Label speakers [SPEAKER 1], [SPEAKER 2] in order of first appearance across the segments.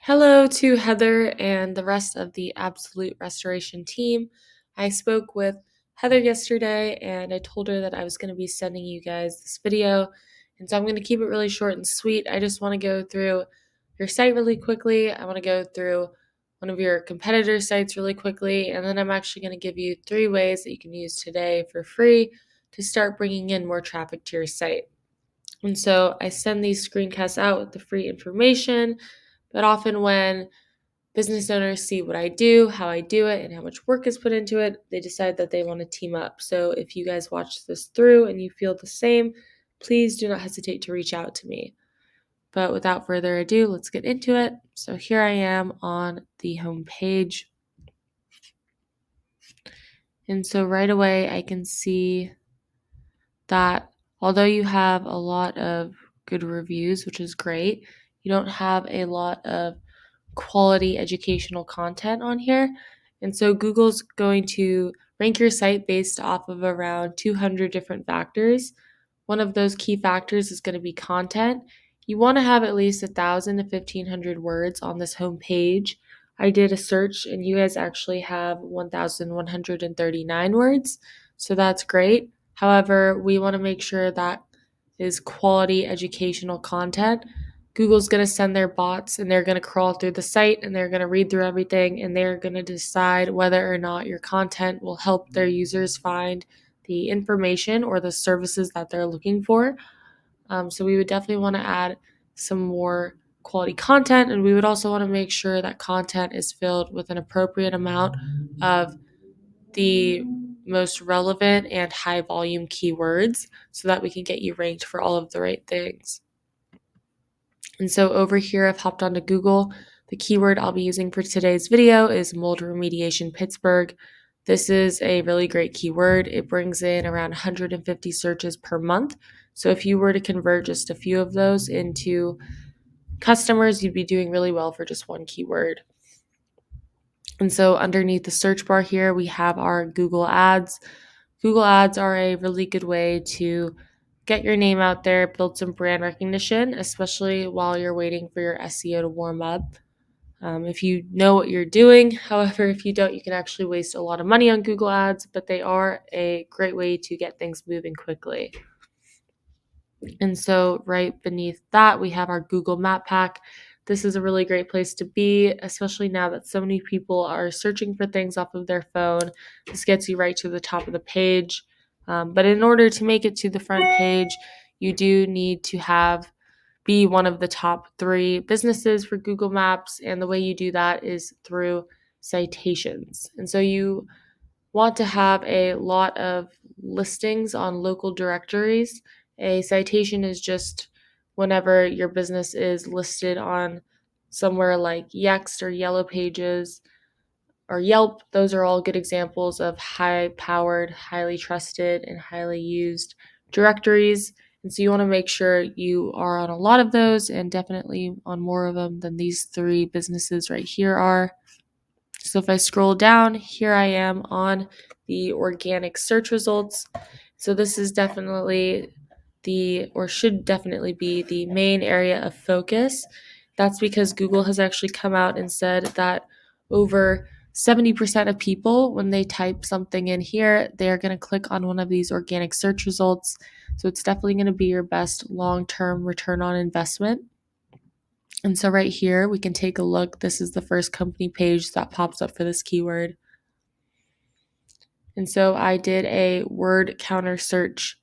[SPEAKER 1] Hello to Heather and the rest of the Absolute Restoration team. I spoke with Heather yesterday and I told her that I was going to be sending you guys this video. And so I'm going to keep it really short and sweet. I just want to go through your site really quickly. I want to go through one of your competitor sites really quickly. And then I'm actually going to give you 3 ways that you can use today for free to start bringing in more traffic to your site. And so I send these screencasts out with the free information. But often when business owners see what I do, how I do it, and how much work is put into it, they decide that they want to team up. So if you guys watch this through and you feel the same, please do not hesitate to reach out to me. But without further ado, let's get into it. So here I am on the home page. And so right away I can see that although you have a lot of good reviews, which is great, you don't have a lot of quality educational content on here. And so Google's going to rank your site based off of around 200 different factors. One of those key factors is going to be content. You want to have at least 1,000 to 1,500 words on this home page. I did a search and you guys actually have 1,139 words. So that's great. However, we want to make sure that is quality educational content. Google's going to send their bots and they're going to crawl through the site and they're going to read through everything and they're going to decide whether or not your content will help their users find the information or the services that they're looking for. So we would definitely want to add some more quality content, and we would also want to make sure that content is filled with an appropriate amount of the most relevant and high volume keywords so that we can get you ranked for all of the right things. And so over here, I've hopped onto Google. The keyword I'll be using for today's video is mold remediation Pittsburgh. This is a really great keyword. It brings in around 150 searches per month. So if you were to convert just a few of those into customers, you'd be doing really well for just one keyword. And so underneath the search bar here, we have our Google Ads. Google Ads are a really good way to get your name out there, build some brand recognition, especially while you're waiting for your SEO to warm up. If you know what you're doing, however, if you don't, you can actually waste a lot of money on Google Ads, but they are a great way to get things moving quickly. And so right beneath that, we have our Google Map Pack. This is a really great place to be, especially now that so many people are searching for things off of their phone. This gets you right to the top of the page. But in order to make it to the front page, you do need to be one of the top 3 businesses for Google Maps. And the way you do that is through citations. And so you want to have a lot of listings on local directories. A citation is just whenever your business is listed on somewhere like Yext or Yellow Pages or Yelp. Those are all good examples of high-powered, highly trusted, and highly used directories. And so you want to make sure you are on a lot of those and definitely on more of them than these 3 businesses right here are. So if I scroll down, here I am on the organic search results. So this is definitely should definitely be the main area of focus. That's because Google has actually come out and said that over 70% of people, when they type something in here, they're going to click on one of these organic search results. So it's definitely going to be your best long-term return on investment. And so right here, we can take a look. This is the first company page that pops up for this keyword. And so I did a word counter search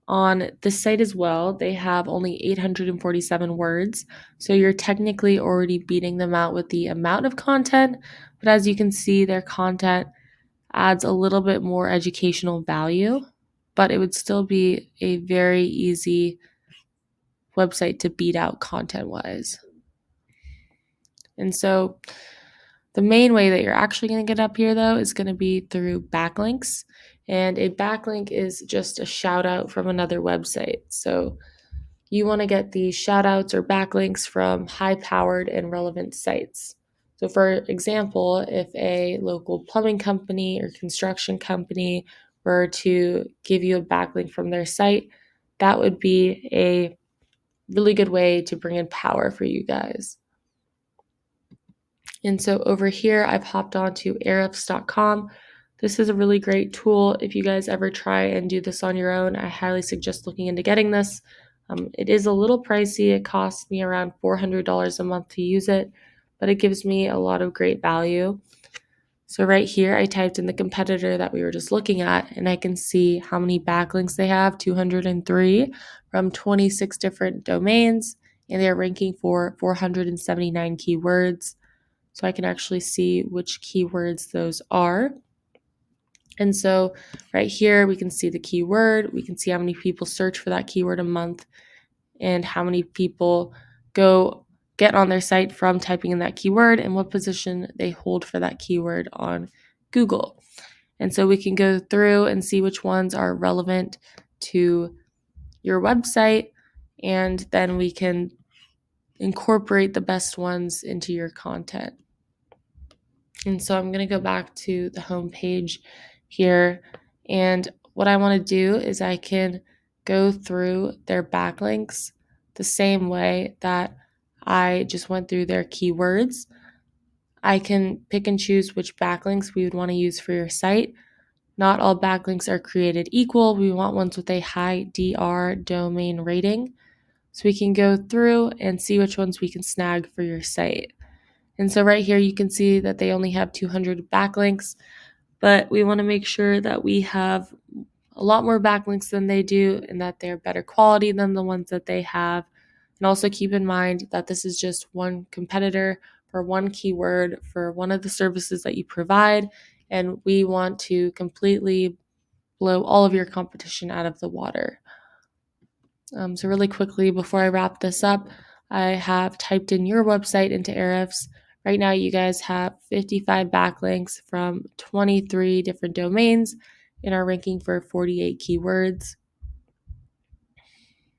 [SPEAKER 1] on this site as well. They have only 847 words. So you're technically already beating them out with the amount of content. But as you can see, their content adds a little bit more educational value. But it would still be a very easy website to beat out content-wise. And so the main way that you're actually going to get up here, though, is going to be through backlinks. And a backlink is just a shout out from another website. So you want to get the shout outs or backlinks from high powered and relevant sites. So, for example, if a local plumbing company or construction company were to give you a backlink from their site, that would be a really good way to bring in power for you guys. And so over here, I've hopped onto ahrefs.com. This is a really great tool. If you guys ever try and do this on your own, I highly suggest looking into getting this. It is a little pricey. It costs me around $400 a month to use it, but it gives me a lot of great value. So right here, I typed in the competitor that we were just looking at, and I can see how many backlinks they have, 203 from 26 different domains, and they're ranking for 479 keywords. So I can actually see which keywords those are. And so right here, we can see the keyword. We can see how many people search for that keyword a month and how many people get on their site from typing in that keyword and what position they hold for that keyword on Google. And so we can go through and see which ones are relevant to your website, and then we can incorporate the best ones into your content. And so I'm going to go back to the home page here. And what I want to do is I can go through their backlinks the same way that I just went through their keywords. I can pick and choose which backlinks we would want to use for your site. Not all backlinks are created equal. We want ones with a high DR domain rating. So we can go through and see which ones we can snag for your site. And so right here, you can see that they only have 200 backlinks, but we want to make sure that we have a lot more backlinks than they do and that they're better quality than the ones that they have. And also keep in mind that this is just one competitor for one keyword for one of the services that you provide. And we want to completely blow all of your competition out of the water. So really quickly, before I wrap this up, I have typed in your website into Ahrefs. Right now, you guys have 55 backlinks from 23 different domains and are ranking for 48 keywords.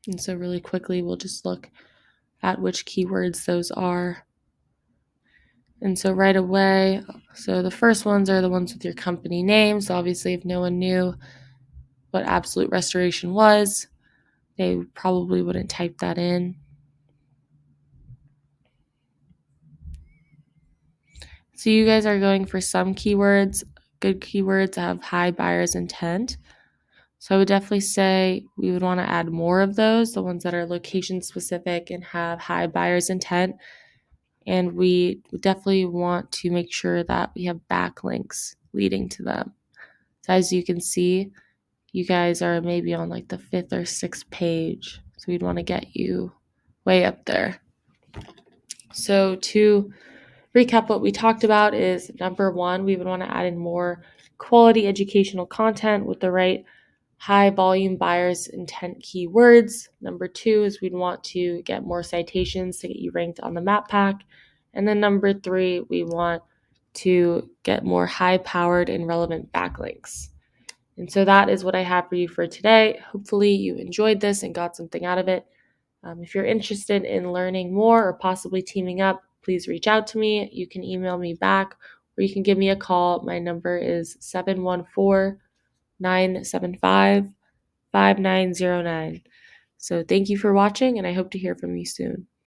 [SPEAKER 1] And so really quickly, we'll just look at which keywords those are. And so right away, so the first ones are the ones with your company name. So obviously, if no one knew what Absolute Restoration was, they probably wouldn't type that in. So you guys are going for some keywords, good keywords that have high buyer's intent. So I would definitely say we would want to add more of those, the ones that are location specific and have high buyer's intent. And we definitely want to make sure that we have backlinks leading to them. So as you can see, you guys are maybe on like the 5th or 6th page. So we'd want to get you way up there. So to recap, what we talked about is number one, we would want to add in more quality educational content with the right high volume buyers intent keywords. Number two is we'd want to get more citations to get you ranked on the map pack. And then number three, we want to get more high powered and relevant backlinks. And so that is what I have for you for today. Hopefully you enjoyed this and got something out of it. If you're interested in learning more or possibly teaming up, please reach out to me. You can email me back or you can give me a call. My number is 714-975-5909. So thank you for watching, and I hope to hear from you soon.